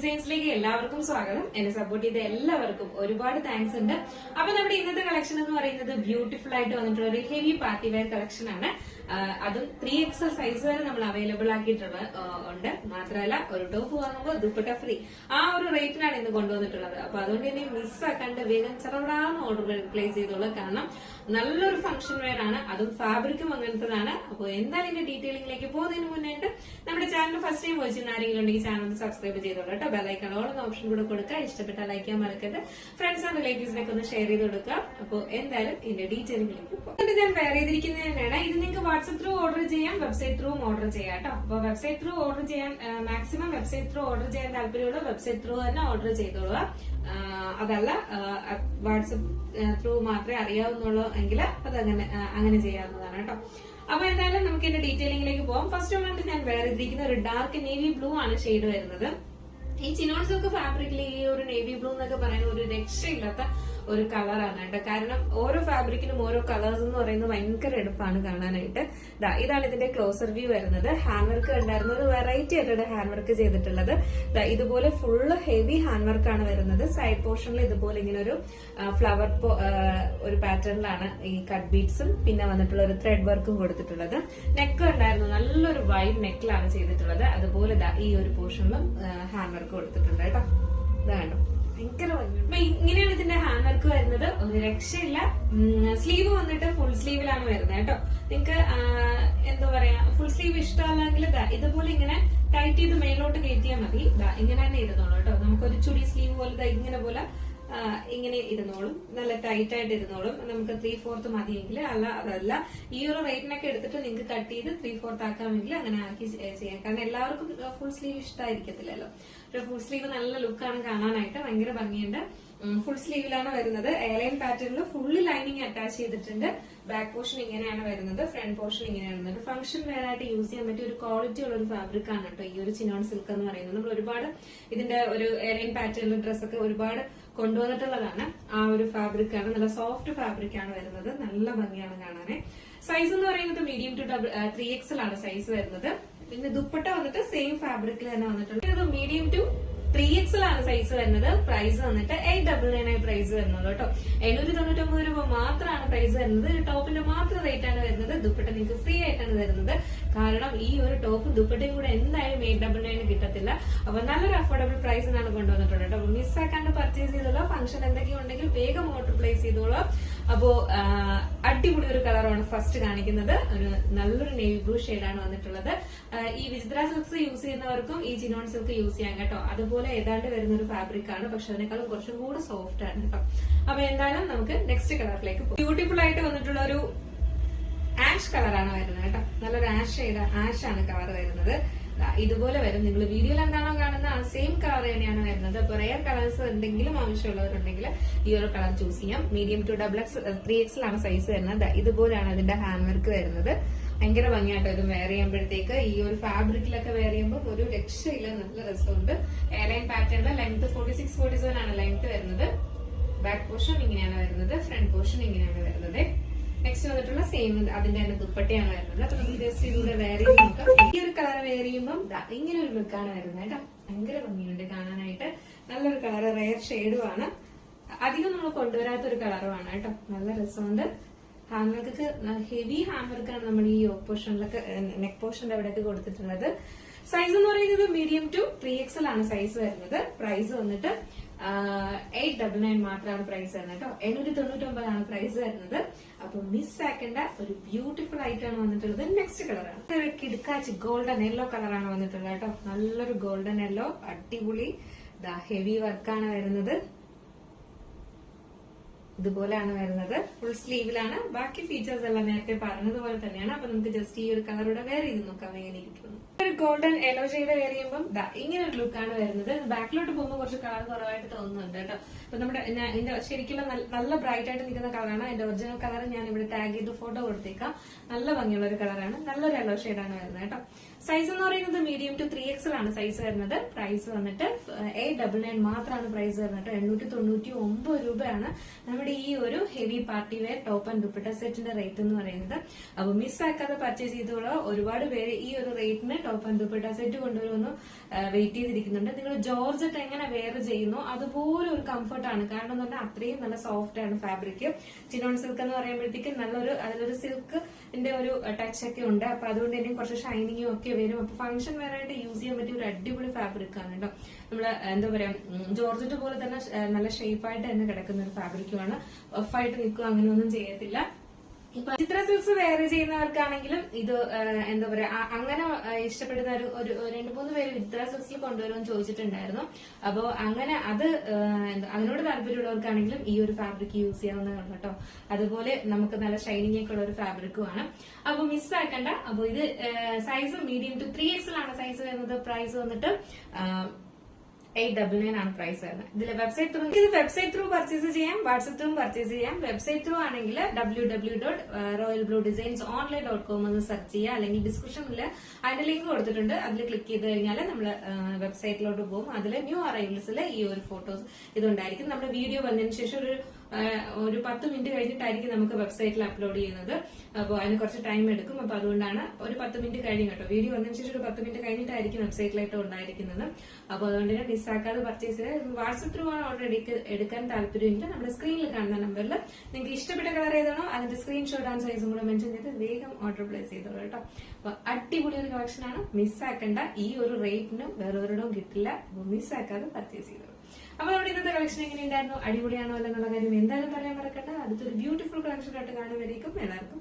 ഡിസൈൻസിലേക്ക് എല്ലാവർക്കും സ്വാഗതം. എന്നെ സപ്പോർട്ട് ചെയ്ത എല്ലാവർക്കും ഒരുപാട് താങ്ക്സ് ഉണ്ട്. അപ്പൊ നമ്മുടെ ഇന്നത്തെ കളക്ഷൻ എന്ന് പറയുന്നത് ബ്യൂട്ടിഫുൾ ആയിട്ട് വന്നിട്ടുള്ള ഒരു ഹെവി പാർട്ടി വെയർ കളക്ഷൻ ആണ്. അതും 3XL സൈസ് വരെ നമ്മൾ അവൈലബിൾ ആക്കിയിട്ടുള്ള ഉണ്ട്. മാത്രമല്ല ഒരു ടോപ്പ് വാങ്ങുമ്പോൾ ദുപ്പട്ട ഫ്രീ ആ ഒരു റേറ്റിനാണ് ഇന്ന് കൊണ്ടുവന്നിട്ടുള്ളത്. അപ്പൊ അതുകൊണ്ട് തന്നെ മിസ്സാക്കാണ്ട് വേഗം ചെറുതാന്ന് ഓർഡർ പ്ലേസ് ചെയ്തോളൂ. കാരണം നല്ലൊരു ഫംഗ്ഷൻ വെയർ ആണ്, അതും ഫാബ്രിക്കും അങ്ങനത്തതാണ്. അപ്പോൾ എന്തായാലും ഇതിന്റെ ഡീറ്റെയിലിംഗിലേക്ക് പോകുന്നതിന് മുന്നേട്ട് നമ്മുടെ ചാനൽ ഫസ്റ്റ് ടൈം വാച്ച് ചെയ്യുന്ന ആരെങ്കിലും ഉണ്ടെങ്കിൽ ചാനൽ സബ്സ്ക്രൈബ് ചെയ്തോളൂ കേട്ടോ. ബെല്ലൈക്കൺ ഓൾ എന്ന ഓപ്ഷൻ കൂടെ കൊടുക്കുക. ഇഷ്ടപ്പെട്ടാൽ ലൈക്ക് ചെയ്യാൻ മറക്കരുത്. ഫ്രണ്ട്സ് ആൻഡ് റിലേറ്റീവ്സിനൊക്കെ ഒന്ന് ഷെയർ ചെയ്ത് കൊടുക്കുക. അപ്പോൾ എന്തായാലും ഇതിന്റെ ഡീറ്റെയിലിംഗിലേക്ക് പോകും. ഞാൻ വേറെ ചെയ്തിരിക്കുന്നത് തന്നെയാണ്. ഇത് നിങ്ങൾക്ക് വാട്സ്ആപ്പ് ത്രൂ ഓർഡർ ചെയ്യാം, വെബ്സൈറ്റ് ത്രൂ ഓർഡർ ചെയ്യാം കേട്ടോ. അപ്പോൾ വെബ്സൈറ്റ് ത്രൂ ഓർഡർ ചെയ്യാൻ മാക്സിമം വെബ്സൈറ്റ് ത്രൂ ഓർഡർ ചെയ്യാൻ താല്പര്യമുള്ള വെബ്സൈറ്റ് ത്രൂ തന്നെ ഓർഡർ ചെയ്തോളുക. അതല്ല വാട്സ്ആപ്പ് ത്രൂ മാത്രമേ അറിയാവുന്നുള്ളൂ എങ്കിൽ അങ്ങനെ ചെയ്യാവുന്നതാണ് കേട്ടോ. അപ്പൊ എന്തായാലും നമുക്ക് ഇതിന്റെ ഡീറ്റെയിലിംഗിലേക്ക് പോകാം. ഫസ്റ്റ് വന്നിട്ട് ഞാൻ വേറെ ഇരിക്കുന്ന ഒരു ഡാർക്ക് നേവി ബ്ലൂ ആണ് ഷെയ്ഡ് വരുന്നത്. ഈ ചിനോൺ സിൽക്ക് ഫാബ്രിക്കിൽ ഈ ഒരു നേവി ബ്ലൂ എന്നൊക്കെ പറയുന്ന ഒരു രക്ഷയില്ലാത്ത ഒരു കളറാണ് കേട്ടോ. കാരണം ഓരോ ഫാബ്രിക്കിനും ഓരോ കളേഴ്സ് എന്ന് പറയുന്നത് ഭയങ്കര എടുപ്പാണ് കാണാനായിട്ട്. ഇതാണ് ഇതിന്റെ ക്ലോസർ വ്യൂ വരുന്നത്. ഹാൻഡ് വർക്ക് ഉണ്ടായിരുന്ന ഒരു വെറൈറ്റി ആയിട്ടാണ് ഹാൻഡ് വർക്ക് ചെയ്തിട്ടുള്ളത്. ഇതുപോലെ ഫുള്ള് ഹെവി ഹാൻഡ് വർക്കാണ് വരുന്നത്. സൈഡ് പോർഷനിൽ ഇതുപോലെ ഇങ്ങനെ ഒരു ഫ്ലവർ ഒരു പാറ്റേണിലാണ് ഈ കട്ട് ബീഡ്സും പിന്നെ വന്നിട്ടുള്ള ഒരു ത്രെഡ് വർക്കും കൊടുത്തിട്ടുള്ളത്. നെക്ക് ഉണ്ടായിരുന്നു, നല്ലൊരു വൈഡ് നെക്കിലാണ് ചെയ്തിട്ടുള്ളത്. അതുപോലെ ഈ ഒരു പോർഷനിലും ഹാൻഡ് വർക്ക് കൊടുത്തിട്ടുണ്ട് കേട്ടോ. ഇതാണ്ടോ ഭയങ്കര അപ്പൊ ഇങ്ങനെയാണ് ഇതിന്റെ ഹാൻഡ് വർക്ക് വരുന്നത്. ഒരു രക്ഷയില്ല. സ്ലീവ് വന്നിട്ട് ഫുൾ സ്ലീവിലാണ് വരുന്നത് കേട്ടോ. നിങ്ങൾക്ക് എന്താ പറയാ ഫുൾ സ്ലീവ് ഇഷ്ടമല്ലെങ്കിൽ ഇതുപോലെ ഇങ്ങനെ ടൈറ്റ് ചെയ്ത് മേലോട്ട് കയറ്റിയാൽ മതി. ഇങ്ങനെ തന്നെ ഇരുന്നോളൂ കേട്ടോ. നമുക്കൊരു ചുടി സ്ലീവ് പോലെ ഇങ്ങനെ പോലെ ഇങ്ങനെ ഇരുന്നോളും, നല്ല ടൈറ്റ് ആയിട്ട് ഇരുന്നോളും. നമുക്ക് 3/4 മതിയെങ്കിൽ അതല്ല ഈ ഒരു റേറ്റിനൊക്കെ എടുത്തിട്ട് നിങ്ങൾക്ക് കട്ട് ചെയ്ത് 3/4 ആക്കാമെങ്കിൽ അങ്ങനെ ആക്കി ചെയ്യാം. കാരണം എല്ലാവർക്കും ഫുൾ സ്ലീവ് ഇഷ്ടമായിരിക്കത്തില്ലല്ലോ. ഫുൾ സ്ലീവ് നല്ല ലുക്കാണ് കാണാനായിട്ട്, ഭയങ്കര ഭംഗിയുണ്ട്. ഫുൾ സ്ലീവിലാണ് വരുന്നത്. എയർലൈൻ പാറ്റേണിൽ ഫുള്ളി ലൈനിങ് അറ്റാച്ച് ചെയ്തിട്ടുണ്ട്. ബാക്ക് പോർഷൻ ഇങ്ങനെയാണ് വരുന്നത്, ഫ്രണ്ട് പോർഷൻ ഇങ്ങനെയാണ് വരുന്നത്. ഫംഗ്ഷൻ വെയർ ആയിട്ട് യൂസ് ചെയ്യാൻ പറ്റിയ ഒരു ക്വാളിറ്റി ഉള്ള ഒരു ഫാബ്രിക് ആണ് കേട്ടോ ഈ ഒരു ചിനോൺ സിൽക്ക് എന്ന് പറയുന്നത്. നമ്മൾ ഒരുപാട് ഇതിന്റെ ഒരു എയർലൈൻ പാറ്റേണിൽ ഡ്രസ്സൊക്കെ ഒരുപാട് കൊണ്ടുവന്നിട്ടുള്ളതാണ്. ആ ഒരു ഫാബ്രിക് ആണ്, നല്ല സോഫ്റ്റ് ഫാബ്രിക് ആണ് വരുന്നത്. നല്ല ഭംഗിയാണ് കാണാന്. സൈസ് എന്ന് പറയുന്നത് മീഡിയം ടു 3XL ആണ് സൈസ് വരുന്നത്. പിന്നെ ദുപ്പട്ട വന്നിട്ട് സെയിം ഫാബ്രിക്കിൽ തന്നെ വന്നിട്ടുണ്ട്. ഇത് മീഡിയം ടു 3XL ആണ് സൈസ് വരുന്നത്. പ്രൈസ് വന്നിട്ട് 899 പ്രൈസ് വരുന്നുള്ളൂ കേട്ടോ. 799 രൂപ മാത്രമാണ് പ്രൈസ് വരുന്നത്. ടോപ്പിന്റെ മാത്രം റേറ്റ് ആണ് വരുന്നത്. ദുപ്പട്ട നിങ്ങൾക്ക് ഫ്രീ ആയിട്ടാണ് വരുന്നത്. കാരണം ഈ ഒരു ടോപ്പും ദുപ്പട്ടയും കൂടെ എന്തായാലും 899 കിട്ടത്തില്ല. അപ്പൊ നല്ലൊരു അഫോർഡബിൾ പ്രൈസിനാണ് കൊണ്ടുവന്നിട്ടുള്ളത് കേട്ടോ. മിസ്സാക്കാണ്ട് പർച്ചേസ് ചെയ്തോളൂ. ഫംഗ്ഷൻ എന്തൊക്കെയോ ഉണ്ടെങ്കിൽ വേഗം ഓർഡർ പ്ലേസ് ചെയ്തോളൂ. അപ്പോ അടിപൊളി ഒരു കളറാണ് ഫസ്റ്റ് കാണിക്കുന്നത്. ഒരു നല്ലൊരു നേവി ബ്ലൂ ഷെയ്ഡാണ് വന്നിട്ടുള്ളത്. ഈ വിചിത്ര സിൽക്സ് യൂസ് ചെയ്യുന്നവർക്കും ഈ ചിനോൺ സിൽക്ക് യൂസ് ചെയ്യാം കേട്ടോ. അതുപോലെ ഏതാണ്ട് വരുന്ന ഒരു ഫാബ്രിക് ആണ്, പക്ഷെ അതിനേക്കാളും കുറച്ചും കൂടെ സോഫ്റ്റ് ആണ് കേട്ടോ. അപ്പൊ എന്തായാലും നമുക്ക് നെക്സ്റ്റ് കളറിലേക്ക് പോകും. ബ്യൂട്ടിഫുൾ ആയിട്ട് വന്നിട്ടുള്ള ഒരു ആഷ് കളറാണ് വരുന്നത് കേട്ടോ. നല്ലൊരു ആഷ് ആണ് കളർ വരുന്നത്. ഇതുപോലെ വരും. നിങ്ങൾ വീഡിയോയിൽ എന്താണോ കാണുന്ന ആ സെയിം കളർ തന്നെയാണ് വരുന്നത്. അപ്പൊ റെയർ കളേഴ്സ് എന്തെങ്കിലും ആവശ്യമുള്ളവരുണ്ടെങ്കിൽ ഈ ഒരു കളർ ചൂസ് ചെയ്യാം. മീഡിയം ടു 3XL ആണ് സൈസ് വരുന്നത്. ഇതുപോലെയാണ് ഇതിന്റെ ഹാൻഡ് വർക്ക് വരുന്നത്. ഭയങ്കര ഭംഗിയായിട്ടോ ഇത് വെയർ ചെയ്യുമ്പോഴത്തേക്ക്. ഈ ഒരു ഫാബ്രിക്കിലൊക്കെ വെയർ ചെയ്യുമ്പോൾ ഒരു രക്ഷയില്ല, നല്ല രസമുണ്ട്. എയർലൈൻ പാറ്റേണില് ലെങ്ത് 46-47 ആണ് ലെങ്ത് വരുന്നത്. ബാക്ക് പോർഷൻ ഇങ്ങനെയാണ് വരുന്നത്, ഫ്രണ്ട് പോർഷൻ ഇങ്ങനെയാണ് വരുന്നത്. നെക്സ്റ്റ് വന്നിട്ടുള്ള സെയിം അതിന്റെ തന്നെ ദുപ്പട്ടയാണ് വരുന്നത്. അപ്പൊ നമുക്ക് ജസ്റ്റ് ഇതിലൂടെ വെയർ ചെയ്ത് നോക്കാം. ഈ ഒരു കളർ വെയർ ചെയ്യുമ്പോൾ ഇങ്ങനെ ഒരു ലുക്കാണ് വരുന്നത് കേട്ടോ. ഭയങ്കര ഭംഗിയുണ്ട് കാണാനായിട്ട്. നല്ലൊരു കളർ, റെയർ ഷെയ്ഡുമാണ്. അധികം നമ്മൾ കൊണ്ടുവരാത്തൊരു കളറുമാണ് കേട്ടോ. നല്ല രസമുണ്ട്. ഹാൻഡ് വർക്ക് ഹെവി ഹാൻഡ് വർക്കാണ് നമ്മൾ ഈ പോർഷനിലൊക്കെ നെക്ക് പോർഷന്റെ അവിടെയൊക്കെ കൊടുത്തിട്ടുള്ളത്. സൈസ് എന്ന് പറയുന്നത് മീഡിയം ടു 3XL ആണ് സൈസ് വരുന്നത്. പ്രൈസ് വന്നിട്ട് 899 മാത്രമാണ് പ്രൈസ് വരുന്നത് കേട്ടോ. 899 ആണ് പ്രൈസ് വരുന്നത്. അപ്പൊ മിസ്സാക്കേണ്ട ഒരു ബ്യൂട്ടിഫുൾ ആയിട്ടാണ് വന്നിട്ടുള്ളത്. നെക്സ്റ്റ് കളറാണ് ഒരു കിടക്കാച്ച് ഗോൾഡൻ യെല്ലോ കളറാണ് വന്നിട്ടുള്ളത് കേട്ടോ. നല്ലൊരു ഗോൾഡൻ യെല്ലോ, അടിപൊളി ഹെവി വർക്കാണ് വരുന്നത്. ഇതുപോലെയാണ് വരുന്നത്. ഫുൾ സ്ലീവിലാണ്. ബാക്കി ഫീച്ചേഴ്സ് എല്ലാം നേരത്തെ പറഞ്ഞതുപോലെ തന്നെയാണ്. അപ്പൊ നമുക്ക് ജസ്റ്റ് ഈ ഒരു കളറൂടെ വെയർ ചെയ്ത് നോക്കാം എങ്ങനെ ഇരിക്കുന്നു. ഒരു ഗോൾഡൻ യെല്ലോ ഷെയ്ഡ് വെയർ ചെയ്യുമ്പോൾ ഇങ്ങനെ ഒരു ലുക്കാണ് വരുന്നത്. ബാക്കിലോട്ട് പോകുമ്പോൾ കുറച്ച് കളർ കുറവായിട്ട് തോന്നുന്നുണ്ട് കേട്ടോ. അപ്പൊ നമ്മുടെ ഇതിന്റെ ശരിക്കുള്ള നല്ല ബ്രൈറ്റ് ആയിട്ട് നിൽക്കുന്ന കളറാണ്. അതിന്റെ ഒറിജിനൽ കളർ ഞാൻ ഇവിടെ ടാഗ് ചെയ്ത് ഫോട്ടോ കൊടുത്തേക്കാം. നല്ല ഭംഗിയുള്ള ഒരു കളറാണ്. നല്ലൊരു യെല്ലോ ഷെയ്ഡാണ് വരുന്നത് കേട്ടോ. സൈസ് എന്ന് പറയുന്നത് മീഡിയം ടു 3XL ആണ് സൈസ് വരുന്നത്. പ്രൈസ് വന്നിട്ട് 899 മാത്രമാണ് പ്രൈസ് വരുന്നത്. 899 രൂപയാണ് നമ്മുടെ ഈ ഒരു heavy party wear top and dupatta സെറ്റിന്റെ റേറ്റ് എന്ന് പറയുന്നത്. അപ്പൊ മിസ്സാക്കാതെ പർച്ചേസ് ചെയ്തോളൂ. ഒരുപാട് പേര് ഈ ഒരു റേറ്റിന് ടോപ്പ് ആൻഡ് ദുപ്പട്ട സെറ്റ് കൊണ്ടുവരുമെന്ന് വെയിറ്റ് ചെയ്തിരിക്കുന്നുണ്ട്. നിങ്ങൾ ജോർജറ്റ് എങ്ങനെ വെയർ ചെയ്യുന്നു അതുപോലെ ഒരു കംഫർട്ടാണ്. കാരണം എന്ന് പറഞ്ഞാൽ അത്രയും നല്ല സോഫ്റ്റ് ആണ് ഫാബ്രിക്. ചിനോൺ സിൽക്ക് എന്ന് പറയുമ്പോഴത്തേക്ക് അതിലൊരു സിൽക്കിന്റെ ഒരു ടച്ച് ഒക്കെ ഉണ്ട്. അപ്പൊ അതുകൊണ്ട് തന്നെ കുറച്ച് ഷൈനിങ്ങും ഒക്കെ വരും. അപ്പൊ ഫംഗ്ഷൻ വെയർ ആയിട്ട് യൂസ് ചെയ്യാൻ പറ്റിയ ഒരു അടിപൊളി ഫാബ്രിക് ആണ് കേട്ടോ. നമ്മള് എന്താ പറയാ, ജോർജറ്റ് പോലെ തന്നെ നല്ല ഷേപ്പായിട്ട് തന്നെ കിടക്കുന്ന ഒരു ഫാബ്രിക്കുമാണ്. ഓഫായിട്ട് നിൽക്കുക അങ്ങനെയൊന്നും ചെയ്യത്തില്ല. ഇപ്പൊ ചിത്ര സിൽക്സ് വെയർ ചെയ്യുന്നവർക്കാണെങ്കിലും ഇത് എന്താ പറയാ, അങ്ങനെ ഇഷ്ടപ്പെടുന്ന ഒരു 2-3 പേര് ചിത്ര സിൽക്സിൽ കൊണ്ടുവരുമെന്ന് ചോദിച്ചിട്ടുണ്ടായിരുന്നു. അപ്പോ അങ്ങനെ അതിനോട് താല്പര്യമുള്ളവർക്കാണെങ്കിലും ഈ ഒരു ഫാബ്രിക് യൂസ് ചെയ്യാവുന്നതാണ് കേട്ടോ. അതുപോലെ നമുക്ക് നല്ല ഷൈനിങ് ഒക്കെ ഉള്ള ഒരു ഫാബ്രിക്കുമാണ്. അപ്പൊ മിസ്സാക്കണ്ട. അപ്പൊ ഇത് സൈസ് മീഡിയം ടു 3XL ആണ് സൈസ് വരുന്നത്. പ്രൈസ് വന്നിട്ട് 899 ആണ് പ്രൈസ് വരുന്നത്. ഇതിൽ വെബ്സൈറ്റ് ത്രൂ പർച്ചേസ് ചെയ്യാം, വാട്സ്ആപ്പ് ത്രൂ പർച്ചേസ് ചെയ്യാം. വെബ്സൈറ്റ് ത്രൂ ആണെങ്കിൽ www.royalbluedesignsonline.com എന്ന് സെർച്ച് ചെയ്യുക. അല്ലെങ്കിൽ ഡിസ്ക്രിപ്ഷനിൽ അതിന്റെ ലിങ്ക് കൊടുത്തിട്ടുണ്ട്. അതിൽ ക്ലിക്ക് ചെയ്ത് കഴിഞ്ഞാൽ നമ്മൾ വെബ്സൈറ്റിലോട്ട് പോകും. അതിൽ ന്യൂ അറൈവൽസിൽ ഈ ഒരു ഫോട്ടോസ് ഇതുണ്ടായിരിക്കും. നമ്മുടെ വീഡിയോ വന്നതിന് ശേഷം ഒരു 10 മിനിറ്റ് കഴിഞ്ഞിട്ടായിരിക്കും നമുക്ക് വെബ്സൈറ്റിൽ അപ്ലോഡ് ചെയ്യുന്നത്. അപ്പോൾ അതിന് കുറച്ച് ടൈം എടുക്കും. അപ്പൊ അതുകൊണ്ടാണ് ഒരു 10 മിനിറ്റ് കഴിഞ്ഞു കേട്ടോ. വീഡിയോ വന്നതിന് ശേഷം ഒരു 10 മിനിറ്റ് കഴിഞ്ഞിട്ടായിരിക്കും വെബ്സൈറ്റിലായിട്ട് ഉണ്ടായിരിക്കുന്നത്. അപ്പോൾ അതുകൊണ്ട് തന്നെ മിസ്സാക്കാതെ പർച്ചേസ് ചെയ്ത് വാട്സ്ആപ്പ് ത്രൂ ആണ് ഓർഡർ എടുക്കാൻ താല്പര്യമെങ്കിൽ നമ്മുടെ സ്ക്രീനിൽ കാണുന്ന നമ്പറിൽ നിങ്ങൾക്ക് ഇഷ്ടപ്പെട്ട കളർ ഏതാണോ അതിന്റെ സ്ക്രീൻഷോട്ട് ആൻഡ് സൈസും കൂടെ മെൻഷൻ ചെയ്ത് വേഗം ഓർഡർ പ്ലേസ് ചെയ്തോളൂ കേട്ടോ. അപ്പൊ അടിപൊളി ഒരു കളക്ഷൻ ആണ്. മിസ്സാക്കണ്ട. ഈ ഒരു റേറ്റിനും വേറെ ഒരിടവും കിട്ടില്ല. അപ്പൊ മിസ്സാക്കാതെ പർച്ചേസ് ചെയ്തോളൂ. അപ്പൊ നമ്മുടെ ഇന്നത്തെ കളക്ഷൻ എങ്ങനെയുണ്ടായിരുന്നു, അടിപൊളിയാണോ അല്ലെന്നുള്ള കാര്യം എന്തായാലും പറയാൻ മറക്കണ്ട. അടുത്തൊരു ബ്യൂട്ടിഫുൾ കളക്ഷൻ ആയിട്ട് കാണുമായിരിക്കും. എല്ലാവർക്കും